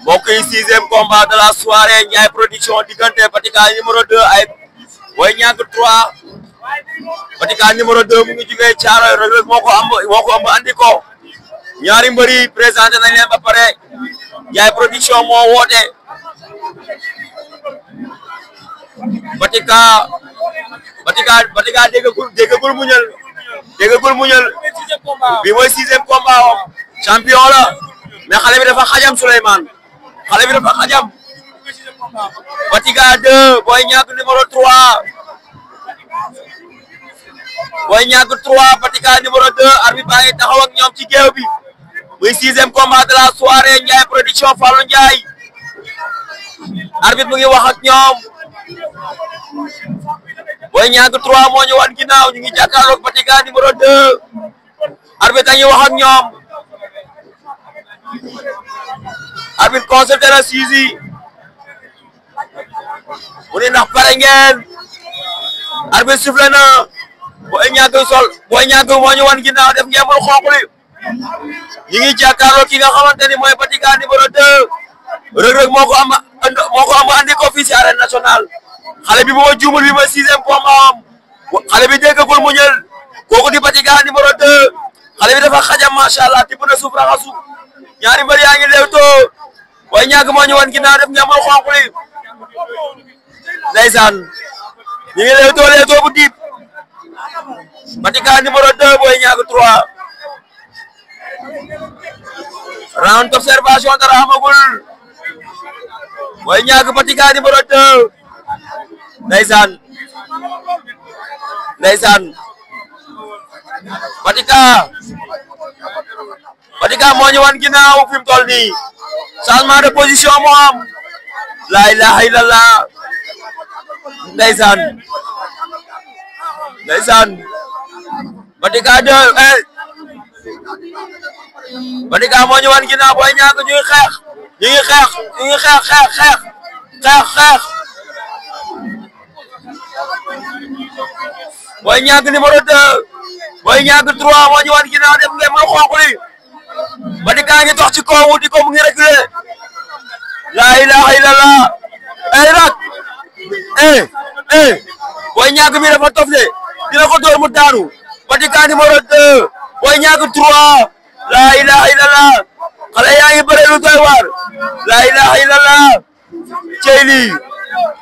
mbokk yi 6e combat de la soirée Ndiaye production diggante Batika numéro 2 ay Boy Niang 3 Batika numéro 2 mu ngi jugee Thiaroye Reug Reug moo ko am andi ko ñaari mbër yi présenté nañ leen ba pare Ndiaye production moo woote Batika déggagul muñal bi mooy 6e combat am champion la mais xale bi dafa xajam Souleymane xale bi dafa xajam Batika 2 Boy Niang numéro 3 Boy Niang 3 Batika numéro 2 arbitre baa ngi taxaw ak ñoom ci géew bi muy 6e combat de la soirée Ndiaye production Fallou Ndiaye arbitre mu ngi wax ak ñoom Boy Niang 3 moo ñu wan ginnaaw ñu ngi jàkkaarloog Batika numéro 2 arbitre a ngi wax ak ñoom arbitre consulté na Sizi mu ne ndax pare ngeen arbitre sifflé na Boy Niang moo ñu wan ginnaaw def ngeen mul xonq li ñu ngi jàkkaarloo ki nga xamante ni mooy Batika numéro 2 Reug Reug moo ko am andi ko fii ci arène nationale xale bi moo juumul bi mooy 6e combat am xale bi déggagul mu ñël kooku di Batika numéro 2 xale bi dafa xajam macha allah tibb na suuf raxasu ñaari mbër yaa ngi leewtoo Boy Niang moo ñu wan ginnaaw def ngeen mul xonq li ndeysaan ñu ngi leewtoo bu diib Batika numéro 2 Boy Niang 3 round d'observation dara amagul Boy Niang Batika numéro 2 ndeysaan Batika moo ñu wan ginnaaw fi mu toll nii changement de position moo am la ilaha illallah ndeysaan Batika 2 Batika moo ñu wan ginnaaw Boy Niang ñu ngi xeex Boy Niang numéro 2 Boy Niang 3 moo ñu wan ginnaaw def ngeen mën xonq li Batika ngi dox ci kaw di ko mu ngi reculé la ilaha illallah ay rak Boy Niang mi dafa tofle dina ko door mu daanu Batika numéro 2 Boy Niang 3 la ilaha illallah xale yaa ngi bëre lu doy waar la ilaha illallah cey lii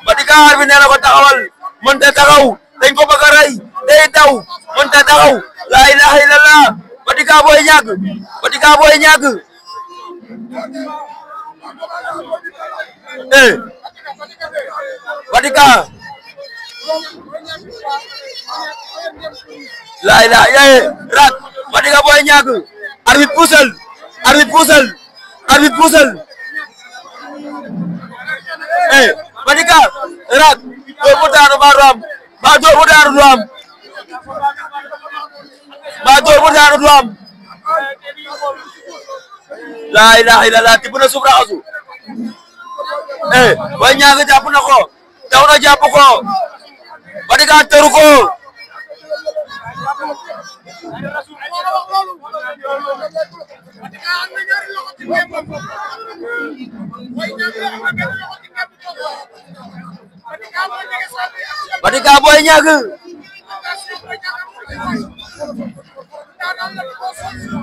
Batika bi nee na ko taxawal mënta taxaw dañ ko bëgg a rey day daw mënta taxaw la ilaha illallah Batika Boy Niang Batika la ilaha rak Batika Boy Niang arbitre puusal Batika rak door mu daanu ba du am door mu daanu du am la ilaha illallah tibb na suuf raxasu Boy Niang jàpp na ko daw na jàpp ko Batika tëru ko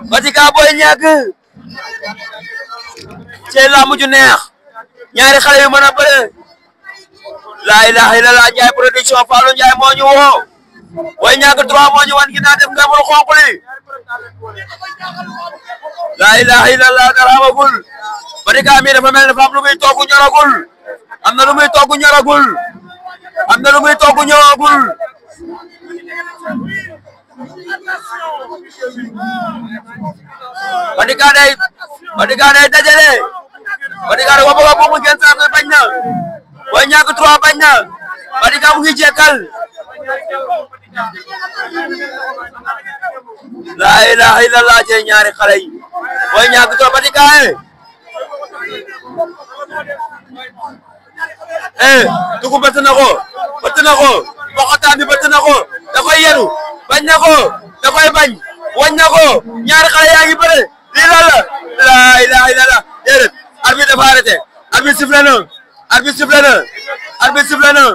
Batika Boy Niang ci lamb ju neex ñaari xale yu mën a bëre la ilaha illallah Ndiaye production Fallou Ndiaye moo ñu woo Boy Niang 3 moo ñu wan ginnaaw def nga mul xonq li la ilaha illallah dara amagul Batika mi dafa mel ne dafa am lu muy togg ñoragul am na lu muy togg ñoragul Batika day dajale Batika da ko bëgg a buumu genn saa bañ na Boy Niang 3 bañ na Batika mu ngi jekkal la ilaha illallah ci ñaari xale yi Boy Niang 3 Batika dugub bëtt na ko boxataan bi bëtt na ko da koy yenu bañ na ko da koy bañ wañ na ko ñaari xale yaa ngi bëre lii la la ilaha illallah déedéet arbitre dafa arrêté arbitre sifflé na arbitre sifflé na arbitre sifflé na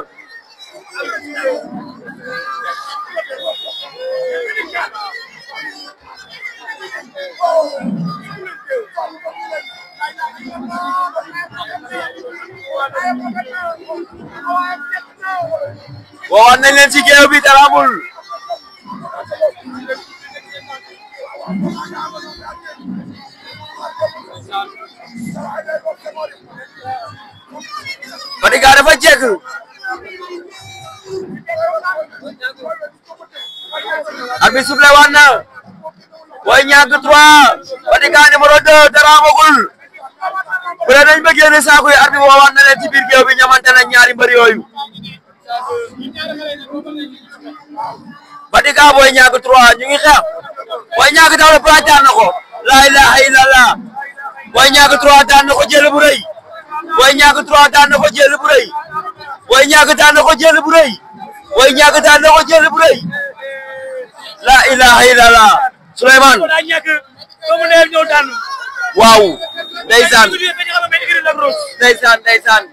waxoon nañ leen ci géew bi dara amul Batika dafa jekk arbitre sifflé waat na Boy Niang 3 Batika numéro 2 dara amagul bu dee dañ bëggee ne saako yi arbitre waxoon na leen ci biir géew bi ñamante na ñaari mbër yooyu Batika Boy Niang 3 ñu ngi xeex Boy Niang daw la plan daan na ko la ilaha illallah Boy Niang 3 daan na ko jël bu rëy Boy Niang 3 daan na ko jël bu rëy Boy Niang daan na ko jël bu rëy Boy Niang daan na ko jël bu rëy la ilaha illallah Souleymane waaw ndeysaan ndeysaan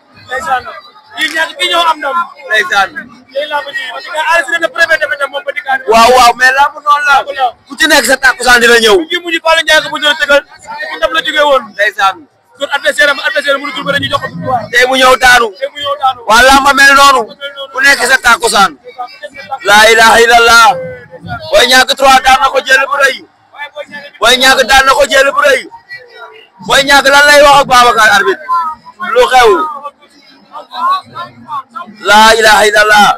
waaw waaw mais lamb noonu la ku ci nekk sa takkusaan dina ñëw tey mu ñëw daanu waa lamb mel noonu ku nekk sa takkusaan la ilaha illallah Boy Niang 3 daan na ko jël bu rëy Boy Niang daan na ko jël bu rëy Boy Niang lan lay wax ak Babacar arbitre lu xew la ilaha illallah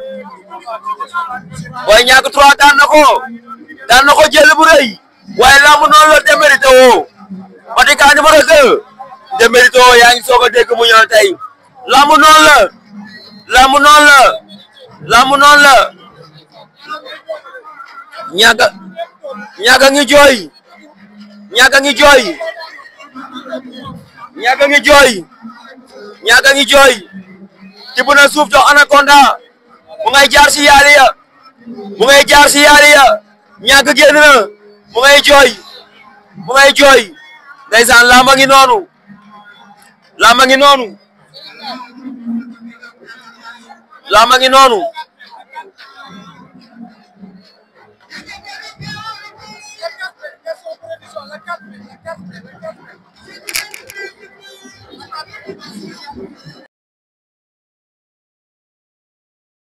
Boy Niang 3 daan na ko jël bu rëy waaye lamb noonu la démérité woo Batika numéro 2 démérité woo yaa ngi soog a dégg mu ñëw tey lamb noonu la lamb noonu la lamb noonu la ñaga ngi jooy ñaga ngi jooy ñaga ngi jooy ñaga ngi jooy tibb na suuf jox Anaconda mu ngay jaar si yaali ya mu ngay jaar si yaali ya ñaga génn na mu ngay jooy ndeysaan lamba ngi noonu lamba ngi noonu lamba ngi noonu